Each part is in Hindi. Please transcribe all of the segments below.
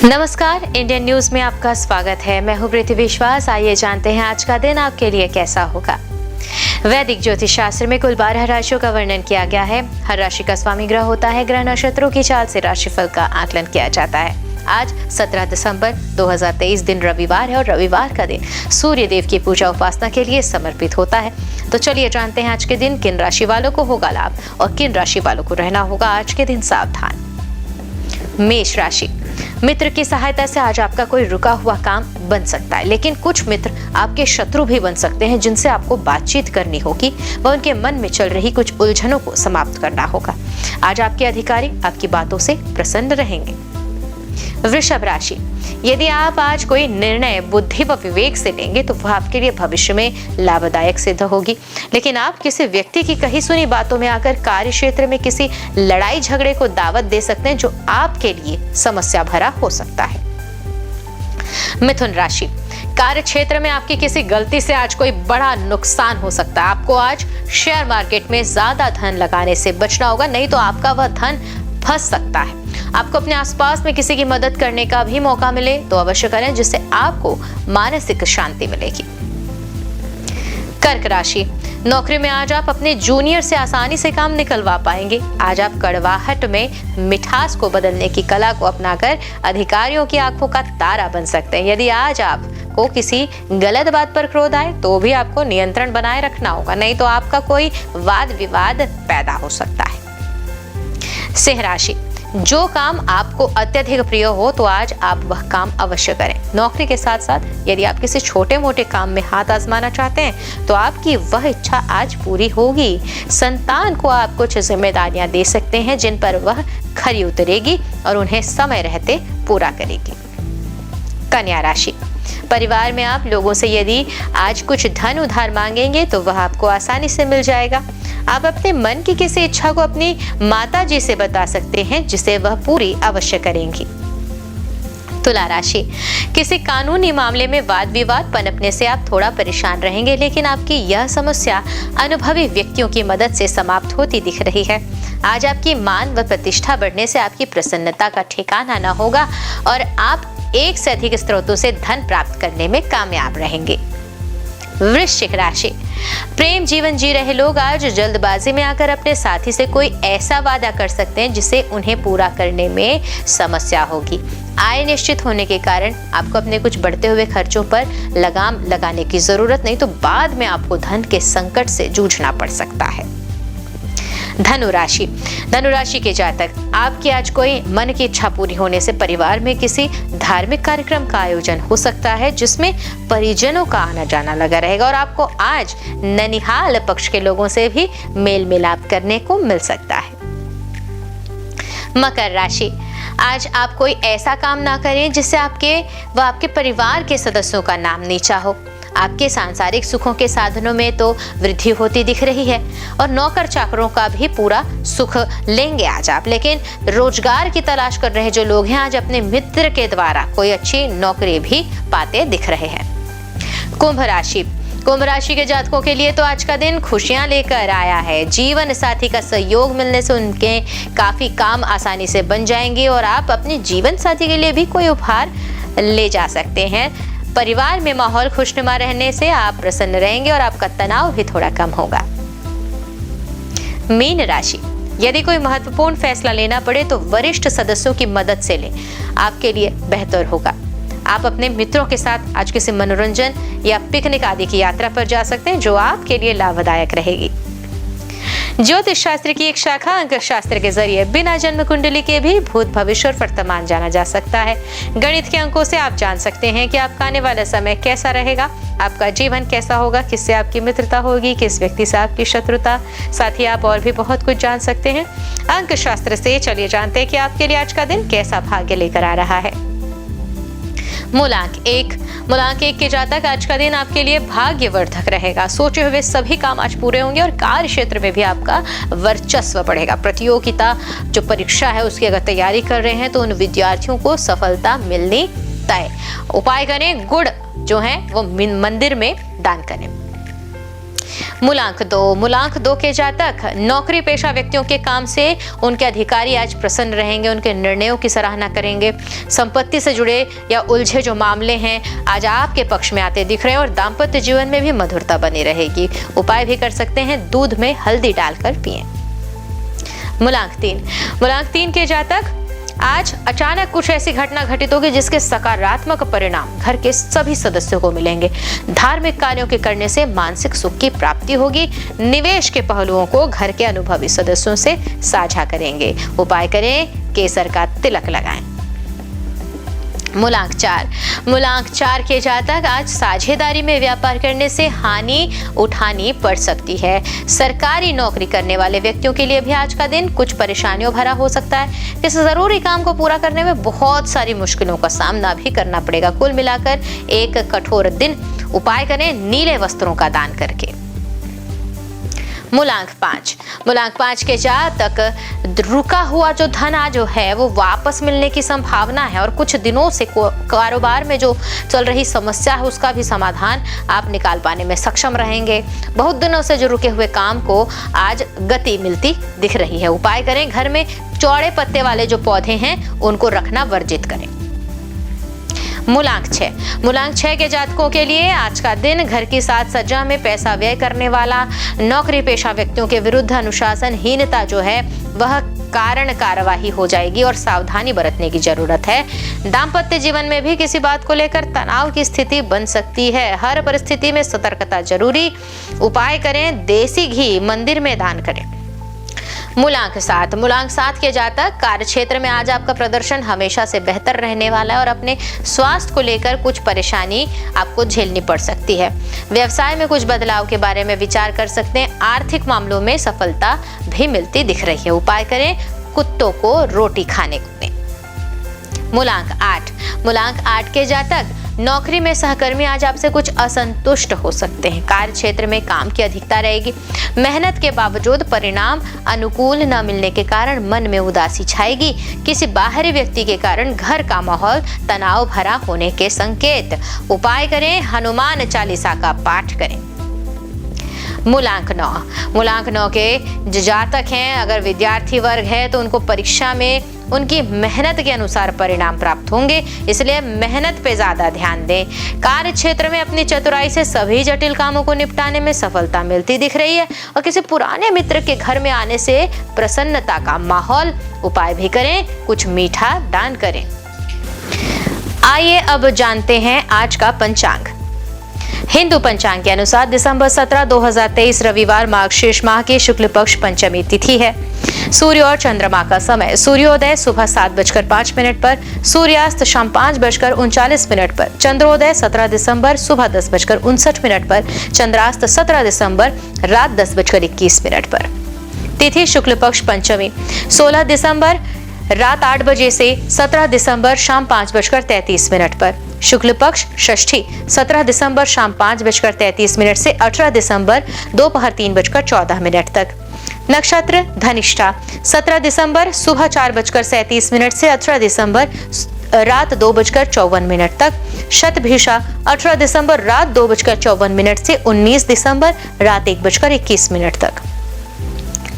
नमस्कार, इंडियन न्यूज में आपका स्वागत है। मैं हूं प्रीति विश्वास। आइए जानते हैं आज का दिन आपके लिए कैसा होगा। वैदिक ज्योतिष शास्त्र में कुल 12 राशियों का वर्णन किया गया है। हर राशि का स्वामी ग्रह होता है। ग्रह नक्षत्रों की चाल से राशिफल का आकलन किया जाता है। आज 17 दिसंबर 2023 दिन रविवार है और रविवार का दिन सूर्य देव की पूजा उपासना के लिए समर्पित होता है। तो चलिए जानते हैं आज के दिन किन राशि वालों को होगा लाभ और किन राशि वालों को रहना होगा आज के दिन सावधान। मेष राशि, मित्र की सहायता से आज आपका कोई रुका हुआ काम बन सकता है, लेकिन कुछ मित्र आपके शत्रु भी बन सकते हैं जिनसे आपको बातचीत करनी होगी व उनके मन में चल रही कुछ उलझनों को समाप्त करना होगा। आज आपके अधिकारी आपकी बातों से प्रसन्न रहेंगे। वृषभ राशि, यदि आप आज कोई निर्णय बुद्धि व विवेक से लेंगे तो वह आपके लिए भविष्य में लाभदायक सिद्ध होगी, लेकिन आप किसी व्यक्ति की कही सुनी बातों में आकर कार्य क्षेत्र में किसी लड़ाई झगड़े को दावत दे सकते हैं जो आपके लिए समस्या भरा हो सकता है। मिथुन राशि, कार्य क्षेत्र में आपकी किसी गलती से आज कोई बड़ा नुकसान हो सकता है। आपको आज शेयर मार्केट में ज्यादा धन लगाने से बचना होगा, नहीं तो आपका वह धन फंस सकता है। आपको अपने आसपास में किसी की मदद करने का भी मौका मिले तो अवश्य करें, जिससे आपको मानसिक शांति मिलेगी। कर्क राशि, नौकरी में आज आप अपने जूनियर से आसानी से काम निकलवा पाएंगे। आज आप कड़वाहट में मिठास को बदलने की कला को अपनाकर अधिकारियों की आंखों का तारा बन सकते हैं। यदि आज आपको किसी गलत बात पर क्रोध आए तो भी आपको नियंत्रण बनाए रखना होगा, नहीं तो आपका कोई वाद विवाद पैदा हो सकता है। सिंह राशि, जो काम आपको अत्यधिक प्रिय हो तो आज आप वह काम अवश्य करें। नौकरी के साथ साथ यदि आप किसी छोटे मोटे काम में हाथ आजमाना चाहते हैं तो आपकी वह इच्छा आज पूरी होगी। संतान को आप कुछ जिम्मेदारियां दे सकते हैं जिन पर वह खरी उतरेगी और उन्हें समय रहते पूरा करेगी। कन्या राशि, परिवार में आप लोगों से यदि आज कुछ धन उधार मांगेंगे तो वह आपको आसानी से मिल जाएगा। आप अपने मन की किसी इच्छा को अपनी माता जी से बता सकते हैं जिसे वह पूरी अवश्य करेंगी। तुला राशि, किसी कानूनी मामले में वाद विवाद पनपने से आप थोड़ा परेशान रहेंगे, लेकिन आपकी यह समस्या अनुभवी व्यक्तियों की मदद से समाप्त होती दिख रही है। आज आपकी मान व प्रतिष्ठा बढ़ने से आपकी प्रसन्नता का ठिकाना न होगा और आप एक से अधिक स्रोतों से धन प्राप्त करने में कामयाब रहेंगे। वृश्चिक राशि, प्रेम जीवन जी रहे लोग आज जल्दबाजी में आकर अपने साथी से कोई ऐसा वादा कर सकते हैं जिसे उन्हें पूरा करने में समस्या होगी। आय निश्चित होने के कारण आपको अपने कुछ बढ़ते हुए खर्चों पर लगाम लगाने की जरूरत नहीं, तो बाद में आपको धन के संकट से जूझना पड़ सकता है। धनुराशि के जातक, आपकी आज कोई मन की इच्छा पूरी होने से परिवार में किसी धार्मिक कार्यक्रम का आयोजन हो सकता है जिसमें परिजनों का आना जाना लगा रहेगा और आपको आज ननिहाल पक्ष के लोगों से भी मेल मिलाप करने को मिल सकता है। मकर राशि, आज आप कोई ऐसा काम ना करें जिससे आपके परिवार के सदस्यों का नाम नीचा हो। आपके सांसारिक सुखों के साधनों में तो वृद्धि होती दिख रही है और नौकर चाकरों का भी पूरा सुख लेंगे आज आप, लेकिन रोजगार की तलाश कर रहे जो लोग हैं आज अपने मित्र के द्वारा कोई अच्छी नौकरी भी पाते दिख रहे हैं। कुंभ राशि के जातकों के लिए तो आज का दिन खुशियां लेकर आया है। जीवन साथी का सहयोग मिलने से उनके काफी काम आसानी से बन जाएंगे और आप अपने जीवन साथी के लिए भी कोई उपहार ले जा सकते हैं। परिवार में माहौल खुशनुमा रहने से आप प्रसन्न रहेंगे और आपका तनाव भी थोड़ा कम होगा। मीन राशि, यदि कोई महत्वपूर्ण फैसला लेना पड़े तो वरिष्ठ सदस्यों की मदद से लें, आपके लिए बेहतर होगा। आप अपने मित्रों के साथ आज किसी मनोरंजन या पिकनिक आदि की यात्रा पर जा सकते हैं जो आपके लिए लाभदायक रहेगी। ज्योतिष शास्त्र की एक शाखा अंक शास्त्र के जरिए बिना जन्म कुंडली के भी भूत भविष्य और वर्तमान जाना जा सकता है। गणित के अंकों से आप जान सकते हैं कि आपका आने वाला समय कैसा रहेगा, आपका जीवन कैसा होगा, किससे आपकी मित्रता होगी, किस व्यक्ति से आपकी शत्रुता। साथ ही आप और भी बहुत कुछ जान सकते हैं अंक शास्त्र से। चलिए जानते हैं कि आपके लिए आज का दिन कैसा भाग्य लेकर आ रहा है। मूलांक एक के जातक, आज का दिन आपके लिए भाग्यवर्धक रहेगा। सोचे हुए सभी काम आज पूरे होंगे और कार्य क्षेत्र में भी आपका वर्चस्व बढ़ेगा। प्रतियोगिता जो परीक्षा है उसकी अगर तैयारी कर रहे हैं तो उन विद्यार्थियों को सफलता मिलनी तय। उपाय करें, गुड़ जो है वो मंदिर में दान करें। मूलांक दो के जातक नौकरी पेशा व्यक्तियों के काम से उनके अधिकारी आज प्रसन्न रहेंगे, उनके निर्णयों की सराहना करेंगे। संपत्ति से जुड़े या उलझे जो मामले हैं आज आपके पक्ष में आते दिख रहे हैं और दाम्पत्य जीवन में भी मधुरता बनी रहेगी। उपाय भी कर सकते हैं, दूध में हल्दी डालकर पिएं। मूलांक 3 के जातक आज अचानक कुछ ऐसी घटना घटित होगी जिसके सकारात्मक परिणाम घर के सभी सदस्यों को मिलेंगे। धार्मिक कार्यों के करने से मानसिक सुख की प्राप्ति होगी। निवेश के पहलुओं को घर के अनुभवी सदस्यों से साझा करेंगे। उपाय करें, केसर का तिलक लगाएं। मूलांक 4 के जातक आज साझेदारी में व्यापार करने से हानि उठानी पड़ सकती है। सरकारी नौकरी करने वाले व्यक्तियों के लिए भी आज का दिन कुछ परेशानियों भरा हो सकता है। इस जरूरी काम को पूरा करने में बहुत सारी मुश्किलों का सामना भी करना पड़ेगा। कुल मिलाकर एक कठोर दिन। उपाय करें, नीले वस्त्रों का दान करके। मूलांक 5 के जातक रुका हुआ जो धन आज जो है वो वापस मिलने की संभावना है और कुछ दिनों से कारोबार में जो चल रही समस्या है उसका भी समाधान आप निकाल पाने में सक्षम रहेंगे। बहुत दिनों से जो रुके हुए काम को आज गति मिलती दिख रही है। उपाय करें, घर में चौड़े पत्ते वाले जो पौधे हैं उनको रखना वर्जित करें। मूलांक 6 के जातकों के लिए आज का दिन घर की साज सज्जा में पैसा व्यय करने वाला। नौकरी पेशा व्यक्तियों के विरुद्ध अनुशासनहीनता जो है वह कारण कार्यवाही हो जाएगी और सावधानी बरतने की जरूरत है। दाम्पत्य जीवन में भी किसी बात को लेकर तनाव की स्थिति बन सकती है। हर परिस्थिति में सतर्कता जरूरी। उपाय करें, देसी घी मंदिर में दान करें। मूलांक 7 के जातक कार्य क्षेत्र में आज आपका प्रदर्शन हमेशा से बेहतर रहने वाला है और अपने स्वास्थ्य को लेकर कुछ परेशानी आपको झेलनी पड़ सकती है। व्यवसाय में कुछ बदलाव के बारे में विचार कर सकते हैं। आर्थिक मामलों में सफलता भी मिलती दिख रही है। उपाय करें, कुत्तों को रोटी खाने को दें। मूलांक 8 के जातक नौकरी में सहकर्मी आज आपसे कुछ असंतुष्ट हो सकते हैं। कार्य क्षेत्र में काम की अधिकता रहेगी। मेहनत के बावजूद परिणाम अनुकूल न मिलने के कारण मन में उदासी छाएगी। किसी बाहरी व्यक्ति के कारण घर का माहौल तनाव भरा होने के संकेत। उपाय करें, हनुमान चालीसा का पाठ करें। मूलांक 9 के जो जातक हैं, अगर विद्यार्थी वर्ग है तो उनको परीक्षा में उनकी मेहनत के अनुसार परिणाम प्राप्त होंगे, इसलिए मेहनत पे ज्यादा ध्यान दें। कार्य क्षेत्र में अपनी चतुराई से सभी जटिल कामों को निपटाने में सफलता मिलती दिख रही है और किसी पुराने मित्र के घर में आने से प्रसन्नता का माहौल। उपाय भी करें, कुछ मीठा दान करें। आइए अब जानते हैं आज का पंचांग। हिंदू पंचांग के अनुसार दिसंबर 17, 2023 रविवार मार्गशीर्ष माह की शुक्ल पक्ष पंचमी तिथि है। सूर्य और चंद्रमा का समय, सूर्योदय सुबह 7:05 पर, सूर्यास्त शाम 5:39 पर, चंद्रोदय 17 दिसंबर सुबह 10:59 पर, चंद्रास्त 17 दिसंबर रात 10:21 पर। तिथि शुक्ल पक्ष पंचमी 16 दिसंबर रात 8 बजे से 17 दिसंबर शाम 5:33 पर। शुक्ल पक्ष षष्ठी 17 दिसंबर शाम 5:33 से 18 दिसंबर दोपहर 3:14 तक। नक्षत्र धनिष्ठा 17 दिसंबर सुबह 4:37 से 18 दिसंबर रात 2:54 तक। शतभिषा 18 दिसंबर रात 2:54 से 19 दिसंबर रात 1:21 तक।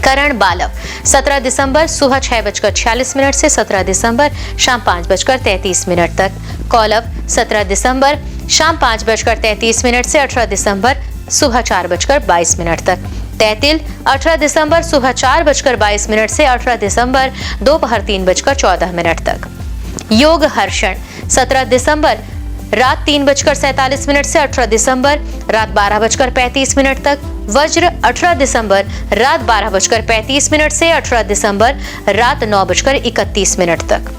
करण बालव 17 दिसंबर सुबह 6:46 से 17 दिसंबर शाम 5:33 तक। कौलव 17 दिसंबर शाम 5:33 से 18 दिसंबर सुबह 4:22 तक। तैतिल 18 दिसंबर सुबह 4:22 से 18 दिसंबर दोपहर 3:14 तक। योग हर्षण 17 दिसंबर रात 3:47 से 18 दिसंबर रात 12:35 तक। वज्र 18 दिसंबर रात 12:35 से 18 दिसंबर रात 9:31 तक।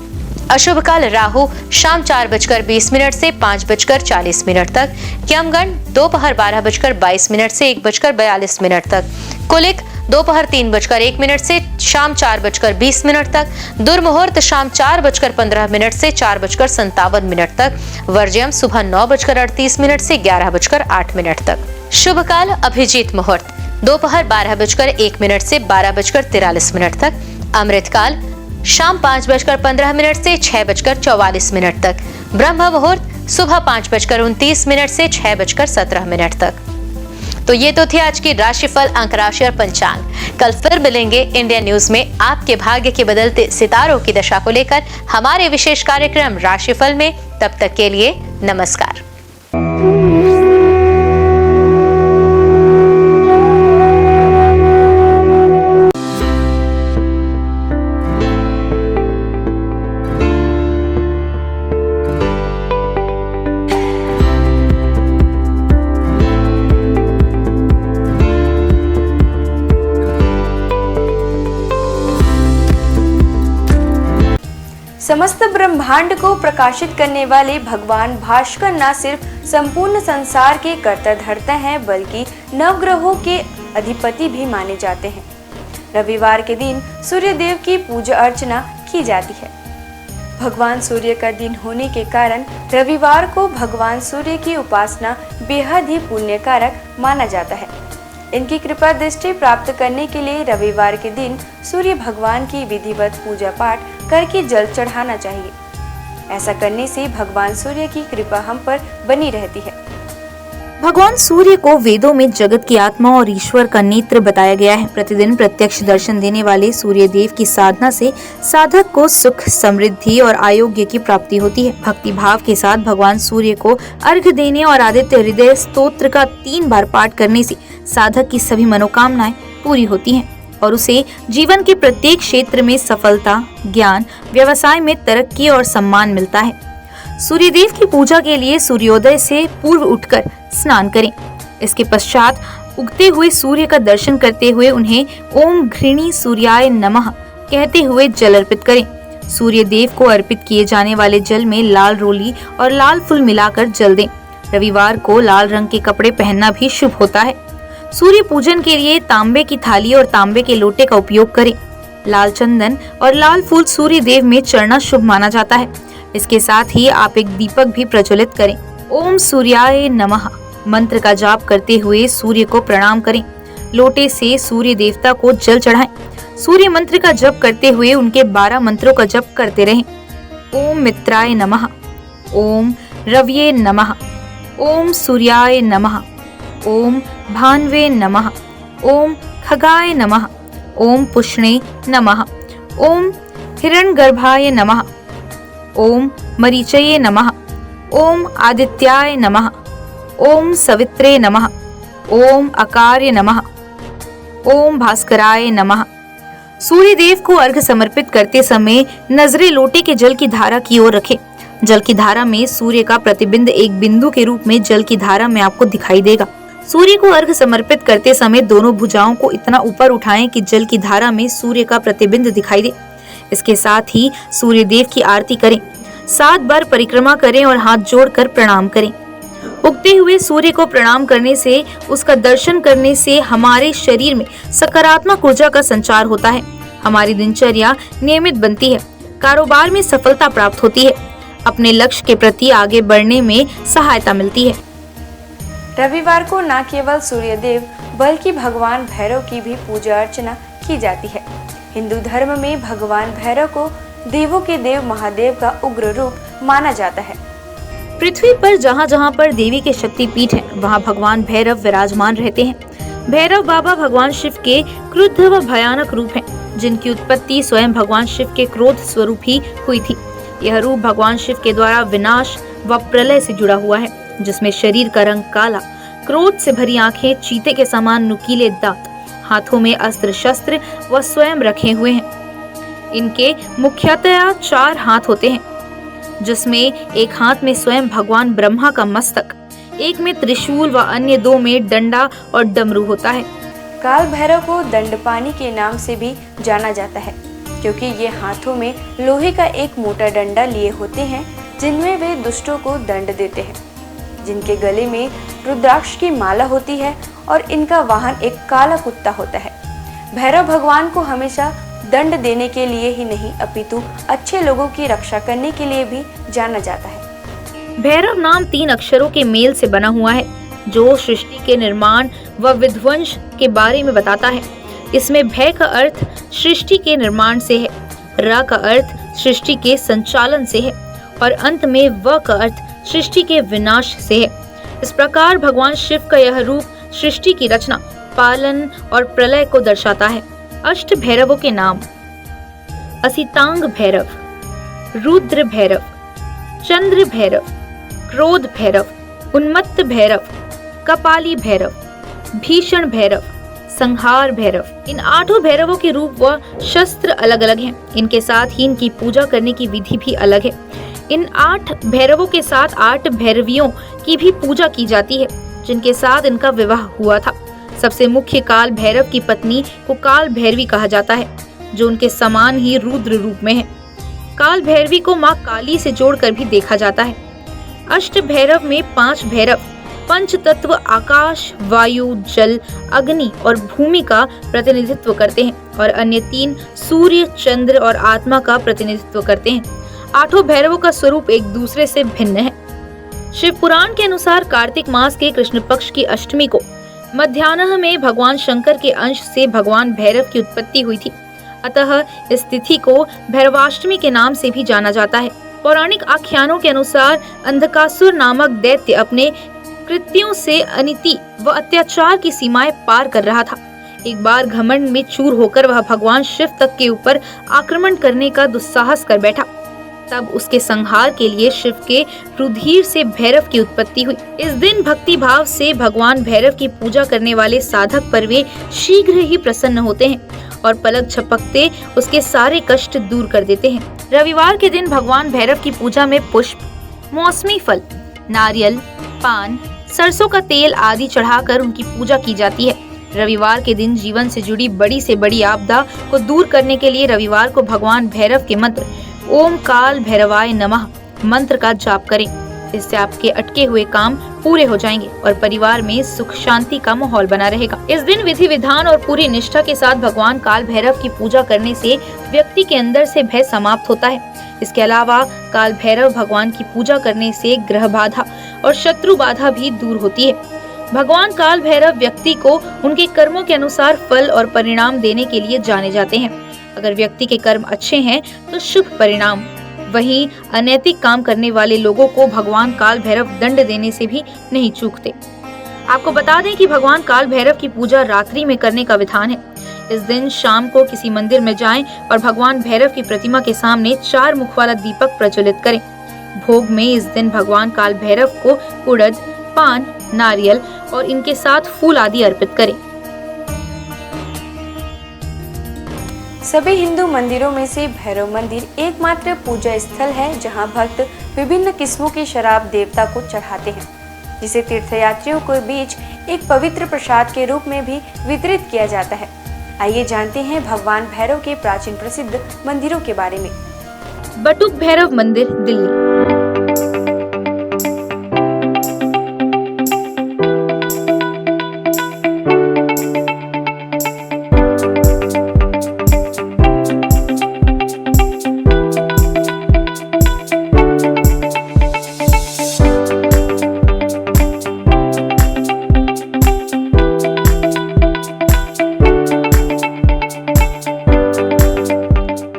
अशुभ काल राहु शाम 4:20 से 5:40 तक। यमगण दोपहर 12:22 से 1:42 तक। कुलिक दोपहर 3:01 से शाम 4:20 तक। दुर्मुहूर्त शाम 4:15 से 4:57 तक। वर्ज्यम सुबह 9:38 से 11:08 तक। शुभ काल अभिजीत मुहूर्त दोपहर 12:01 से 12:43 तक। अमृत काल शाम 5:15 से 6:44 तक। ब्रह्म मुहूर्त सुबह 5:29 से 6:17 तक। तो ये तो थी आज की राशिफल, अंक राशि और पंचांग। कल फिर मिलेंगे इंडिया न्यूज में आपके भाग्य के बदलते सितारों की दशा को लेकर हमारे विशेष कार्यक्रम राशिफल में। तब तक के लिए नमस्कार। समस्त ब्रह्मांड को प्रकाशित करने वाले भगवान भास्कर न सिर्फ संपूर्ण संसार के कर्ता धर्ता हैं, बल्कि नवग्रहों के अधिपति भी माने जाते हैं। रविवार के दिन सूर्य देव की पूजा अर्चना की जाती है। भगवान सूर्य का दिन होने के कारण रविवार को भगवान सूर्य की उपासना बेहद ही पुण्यकारक माना जाता है। इनकी कृपा दृष्टि प्राप्त करने के लिए रविवार के दिन सूर्य भगवान की विधिवत पूजा पाठ करके जल चढ़ाना चाहिए। ऐसा करने से भगवान सूर्य की कृपा हम पर बनी रहती है। भगवान सूर्य को वेदों में जगत की आत्मा और ईश्वर का नेत्र बताया गया है। प्रतिदिन प्रत्यक्ष दर्शन देने वाले सूर्य देव की साधना से साधक को सुख, समृद्धि और आरोग्य की प्राप्ति होती है। भक्ति भाव के साथ भगवान सूर्य को अर्घ्य देने और आदित्य हृदय स्तोत्र का 3 बार पाठ करने से साधक की सभी मनोकामनाएं पूरी होती हैं और उसे जीवन के प्रत्येक क्षेत्र में सफलता, ज्ञान, व्यवसाय में तरक्की और सम्मान मिलता है। सूर्यदेव की पूजा के लिए सूर्योदय से पूर्व उठकर स्नान करें। इसके पश्चात उगते हुए सूर्य का दर्शन करते हुए उन्हें ओम घृणी सूर्याय नमः कहते हुए जल अर्पित करें। सूर्य देव को अर्पित किए जाने वाले जल में लाल रोली और लाल फूल मिलाकर जल दें। रविवार को लाल रंग के कपड़े पहनना भी शुभ होता है। सूर्य पूजन के लिए तांबे की थाली और तांबे के लोटे का उपयोग करें। लाल चंदन और लाल फूल सूर्य देव में चढ़ना शुभ माना जाता है। इसके साथ ही आप एक दीपक भी प्रज्वलित करें। ओम सूर्याय नमः मंत्र का जाप करते हुए सूर्य को प्रणाम करें। लोटे से सूर्य देवता को जल चढ़ाएं। सूर्य मंत्र का जप करते हुए उनके 12 मंत्रों का जप करते रहें। ओम मित्राय नमः, ओम रव्ये नमः, ओम सूर्याय नमः, ओम भान्वे नमः, ओम खगाय नमः, ओम पुष्णे नमः, ओम हिरण्यगर्भाय नमः, ओम मरीचये नमः, ओम आदित्याय नमः, ओम सवित्रे नमः, ओम अकार्य नमः, ओम भास्कराय नमः। सूर्य देव को अर्घ्य समर्पित करते समय नजरें लोटे के जल की धारा की ओर रखें। जल की धारा में सूर्य का प्रतिबिंब एक बिंदु के रूप में जल की धारा में आपको दिखाई देगा। सूर्य को अर्घ्य समर्पित करते समय दोनों भुजाओं को इतना ऊपर उठाएं कि जल की धारा में सूर्य का प्रतिबिंब दिखाई दे। इसके साथ ही सूर्य देव की आरती करें। 7 बार परिक्रमा करें और हाथ जोड़कर प्रणाम करें। उगते हुए सूर्य को प्रणाम करने से, उसका दर्शन करने से हमारे शरीर में सकारात्मक ऊर्जा का संचार होता है। हमारी दिनचर्या नियमित बनती है। कारोबार में सफलता प्राप्त होती है। अपने लक्ष्य के प्रति आगे बढ़ने में सहायता मिलती है। रविवार को न केवल सूर्य देव बल्कि भगवान भैरव की भी पूजा अर्चना की जाती है। हिंदू धर्म में भगवान भैरव को देवों के देव महादेव का उग्र रूप माना जाता है। पृथ्वी पर जहाँ जहाँ पर देवी के शक्तिपीठ हैं, वहाँ भगवान भैरव विराजमान रहते हैं। भैरव बाबा भगवान शिव के क्रुद्ध व भयानक रूप हैं, जिनकी उत्पत्ति स्वयं भगवान शिव के क्रोध स्वरूप ही हुई थी। यह रूप भगवान शिव के द्वारा विनाश व प्रलय से जुड़ा हुआ है, जिसमें शरीर का रंग काला, क्रोध से भरी आंखें, चीते के समान नुकीले दांत, हाथों में अस्त्र शस्त्र व स्वयं रखे हुए हैं। इनके मुख्यतया 4 हाथ होते हैं, जिसमें एक हाथ में स्वयं भगवान ब्रह्मा का मस्तक, एक में त्रिशूल व अन्य 2 में डंडा और डमरू होता है। काल भैरव को दंडपानी के नाम से भी जाना जाता है, क्योंकि ये हाथों में लोहे का एक मोटा डंडा लिए होते हैं, जिनमें वे दुष्टों को दंड देते हैं। जिनके गले में रुद्राक्ष की माला होती है और इनका वाहन एक काला कुत्ता होता है। भैरव भगवान को हमेशा दंड देने के लिए ही नहीं, अपितु अच्छे लोगों की रक्षा करने के लिए भी जाना जाता है। भैरव नाम 3 अक्षरों के मेल से बना हुआ है, जो सृष्टि के निर्माण व विध्वंस के बारे में बताता है। इसमें भय का अर्थ सृष्टि के निर्माण से है, र का अर्थ सृष्टि के संचालन से है और अंत में व का अर्थ सृष्टि के विनाश से है। इस प्रकार भगवान शिव का यह रूप सृष्टि की रचना, पालन और प्रलय को दर्शाता है। अष्ट भैरवों के नाम: असितांग भैरव, रुद्र भैरव, चंद्र भैरव, क्रोध भैरव, उन्मत्त भैरव, कपाली भैरव, भीषण भैरव, संहार भैरव। इन 8 भैरवों के रूप व शस्त्र अलग अलग हैं। इनके साथ ही इनकी पूजा करने की विधि भी अलग है। इन 8 भैरवों के साथ 8 भैरवियों की भी पूजा की जाती है, जिनके साथ इनका विवाह हुआ था। सबसे मुख्य काल भैरव की पत्नी को काल भैरवी कहा जाता है, जो उनके समान ही रुद्र रूप में है। काल भैरवी को माँ काली से जोड़कर भी देखा जाता है। अष्ट भैरव में 5 भैरव पंच तत्व आकाश, वायु, जल, अग्नि और भूमि का प्रतिनिधित्व करते हैं और अन्य 3 सूर्य, चंद्र और आत्मा का प्रतिनिधित्व करते हैं। 8 भैरवों का स्वरूप एक दूसरे से भिन्न है। शिव पुराण के अनुसार कार्तिक मास के कृष्ण पक्ष की अष्टमी को मध्याह्न में भगवान शंकर के अंश से भगवान भैरव की उत्पत्ति हुई थी। अतः इस तिथि को भैरवाष्टमी के नाम से भी जाना जाता है। पौराणिक आख्यानों के अनुसार अंधकासुर नामक दैत्य अपने कृत्यों से अनिति व अत्याचार की सीमाएं पार कर रहा था। एक बार घमंड में चूर होकर वह भगवान शिव तक के ऊपर आक्रमण करने का दुस्साहस कर बैठा। तब उसके संहार के लिए शिव के रुधिर से भैरव की उत्पत्ति हुई। इस दिन भक्ति भाव से भगवान भैरव की पूजा करने वाले साधक पर वे शीघ्र ही प्रसन्न होते हैं और पलक झपकते उसके सारे कष्ट दूर कर देते हैं। रविवार के दिन भगवान भैरव की पूजा में पुष्प, मौसमी फल, नारियल, पान, सरसों का तेल आदि चढ़ाकर उनकी पूजा की जाती है। रविवार के दिन जीवन से जुड़ी बड़ी से बड़ी आपदा को दूर करने के लिए रविवार को भगवान भैरव के मंत्र ओम काल भैरवाय नमः मंत्र का जाप करें। इससे आपके अटके हुए काम पूरे हो जाएंगे और परिवार में सुख शांति का माहौल बना रहेगा। इस दिन विधि विधान और पूरी निष्ठा के साथ भगवान काल भैरव की पूजा करने से व्यक्ति के अंदर से भय समाप्त होता है। इसके अलावा काल भैरव भगवान की पूजा करने से ग्रह बाधा और शत्रु बाधा भी दूर होती है। भगवान काल भैरव व्यक्ति को उनके कर्मों के अनुसार फल और परिणाम देने के लिए जाने जाते हैं। अगर व्यक्ति के कर्म अच्छे हैं तो शुभ परिणाम, वहीं अनैतिक काम करने वाले लोगों को भगवान काल भैरव दंड देने से भी नहीं चूकते। आपको बता दें कि भगवान काल भैरव की पूजा रात्रि में करने का विधान है। इस दिन शाम को किसी मंदिर में जाएं और भगवान भैरव की प्रतिमा के सामने 4 मुख वाला दीपक प्रज्वलित करें। भोग में इस दिन भगवान काल भैरव को उड़द, पान, नारियल और इनके साथ फूल आदि अर्पित करें। सभी हिंदू मंदिरों में से भैरव मंदिर एकमात्र पूजा स्थल है जहां भक्त विभिन्न किस्मों की शराब देवता को चढ़ाते हैं, जिसे तीर्थयात्रियों के बीच एक पवित्र प्रसाद के रूप में भी वितरित किया जाता है। आइए जानते हैं भगवान भैरव के प्राचीन प्रसिद्ध मंदिरों के बारे में। बटुक भैरव मंदिर, दिल्ली।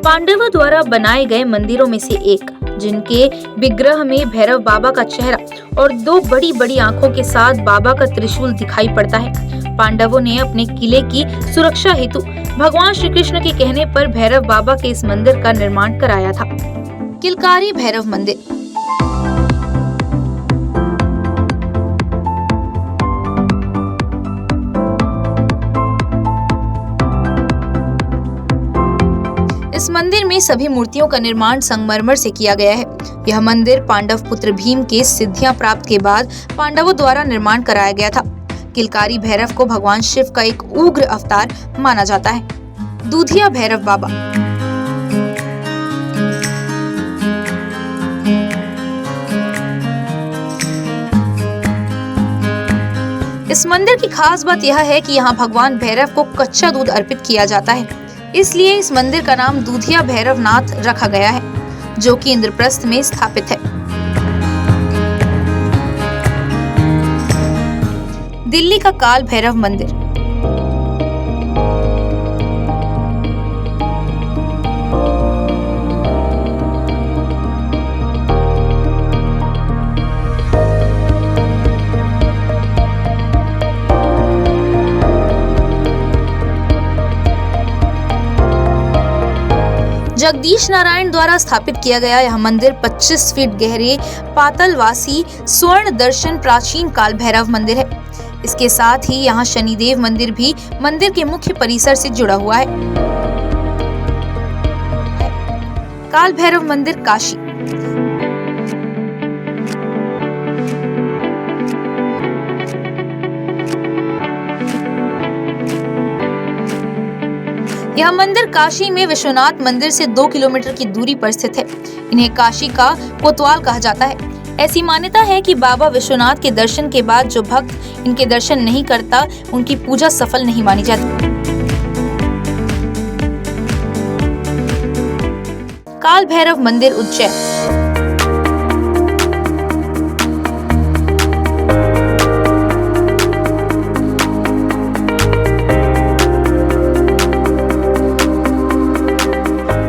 पांडवों द्वारा बनाए गए मंदिरों में से एक, जिनके विग्रह में भैरव बाबा का चेहरा और 2 बड़ी बड़ी आंखों के साथ बाबा का त्रिशूल दिखाई पड़ता है। पांडवों ने अपने किले की सुरक्षा हेतु भगवान श्री कृष्ण के कहने पर भैरव बाबा के इस मंदिर का निर्माण कराया था। किलकारी भैरव मंदिर। इस मंदिर में सभी मूर्तियों का निर्माण संगमरमर से किया गया है। यह मंदिर पांडव पुत्र भीम के सिद्धियां प्राप्त के बाद पांडवों द्वारा निर्माण कराया गया था। किलकारी भैरव को भगवान शिव का एक उग्र अवतार माना जाता है। दूधिया भैरव बाबा। इस मंदिर की खास बात यह है कि यहाँ भगवान भैरव को कच्चा दूध अर्पित किया जाता है, इसलिए इस मंदिर का नाम दूधिया भैरवनाथ रखा गया है, जो कि इंद्रप्रस्थ में स्थापित है। दिल्ली का काल भैरव मंदिर। जगदीश नारायण द्वारा स्थापित किया गया यह मंदिर 25 फीट गहरे पातालवासी स्वर्ण दर्शन प्राचीन काल भैरव मंदिर है। इसके साथ ही यहाँ शनिदेव मंदिर भी मंदिर के मुख्य परिसर से जुड़ा हुआ है। काल भैरव मंदिर काशी। यह मंदिर काशी में विश्वनाथ मंदिर से 2 किलोमीटर की दूरी पर स्थित है। इन्हें काशी का कोतवाल कहा जाता है। ऐसी मान्यता है कि बाबा विश्वनाथ के दर्शन के बाद जो भक्त इनके दर्शन नहीं करता, उनकी पूजा सफल नहीं मानी जाती। काल भैरव मंदिर उज्जैन।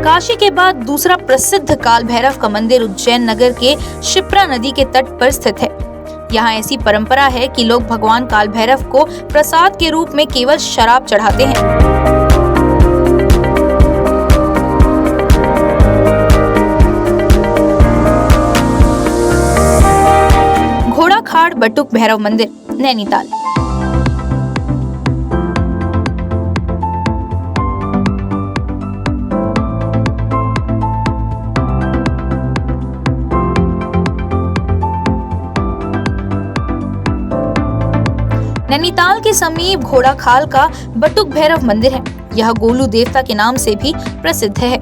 काशी के बाद दूसरा प्रसिद्ध काल भैरव का मंदिर उज्जैन नगर के शिप्रा नदी के तट पर स्थित है। यहाँ ऐसी परंपरा है कि लोग भगवान काल भैरव को प्रसाद के रूप में केवल शराब चढ़ाते हैं। घोड़ाखाड़ बटुक भैरव मंदिर, नैनीताल। नैनीताल के समीप घोड़ाखाल का बटुक भैरव मंदिर है। यह गोलू देवता के नाम से भी प्रसिद्ध है।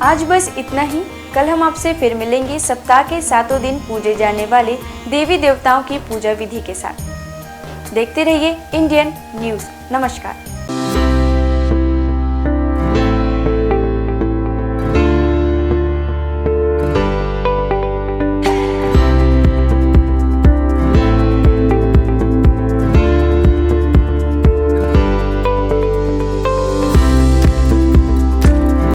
आज बस इतना ही। कल हम आपसे फिर मिलेंगे सप्ताह के 7 दिन पूजे जाने वाले देवी देवताओं की पूजा विधि के साथ। देखते रहिए इंडियन न्यूज़। नमस्कार।